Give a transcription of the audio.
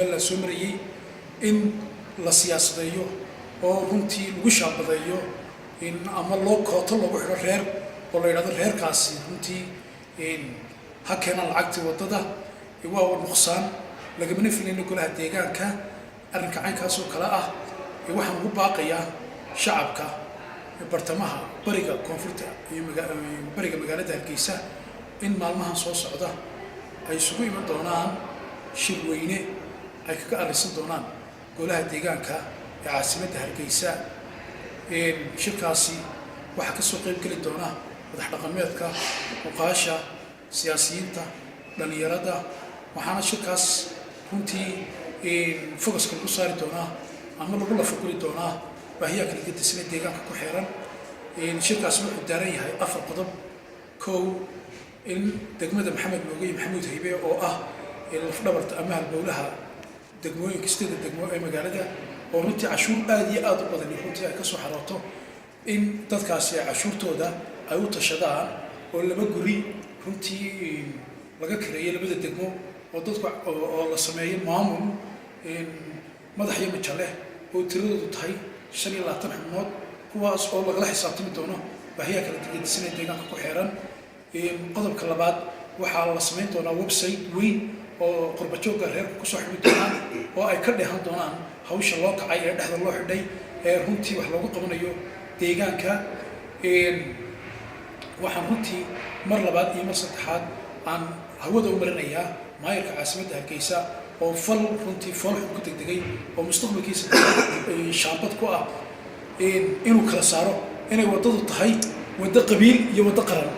Somaliland soo marayay in la siyaasadeeyo oo runtii lagu shaabadeeyo in ama loo kooto lagu xidho reer oo la yidhahdo reerkaasi runtii ha keenaan lacagtii waddada waa nuqsaan lagamana filayno golaha deegaanka arrinka caynkaasoo kale ah waxaan ugu baaqayaa shacabka bartamaha bariga koonfurta iyo bariga magaalada Hargeysa in maalmahan soo socda ay isugu iman doonaan shir weyne ay kaga arrinsan doonaan golaha deegaanka ee caasimadda Hargeysa shirkaasi waxaa ka soo qayb geli doona madax dhaqameedka muqaasha siyaasiyiinta dhalinyarada waxaana shirkaas runtii focuska lagu saari doonaa ama lagu lafaguri doonaa baahiyaha kala gedisana deegaanka ku xeeran shirkaas wuxuu daaran yahay 4 qodob kow in degmada Maxamed Moogay Maxamuud Haybe oo ah lafdhabarta ama halbowlaha degmooyinka sida degmo ee magaalada oo runtii cashuur aad iyo aad u badan runtii ay ka soo xarooto in dadkaasi cashuurtooda ay u tashadaan oo laba guri runtii laga kireeyay labada degmo oo dadku oo la sameeyay maamul madax iyo majale oo tiradoodu tahay 25 xubnood kuwaas oo lagala xisaabtami doono baahiyaha kala gedisana deegaanka ku xeeran qodobka labaad waxaa la sameyn doonaa website weyn oo qurbajooga reerku ku soo xidhi doonaan oo ay ka dheehan doonaan hawsha loo kacay ee dhexda loo xidhay ee runtii wax loogu qabanayo deegaanka waxaan runtii mar labaad iyo mar saddexaad aan hawada u marinayaa maayirka caasimadda Hargeysa oo fal runtii fool ku degdegay oo mustaqbalkiisa shaambad ku ah inuu kala saaro inay waddadu tahay waddo qabiil iyo waddo qaran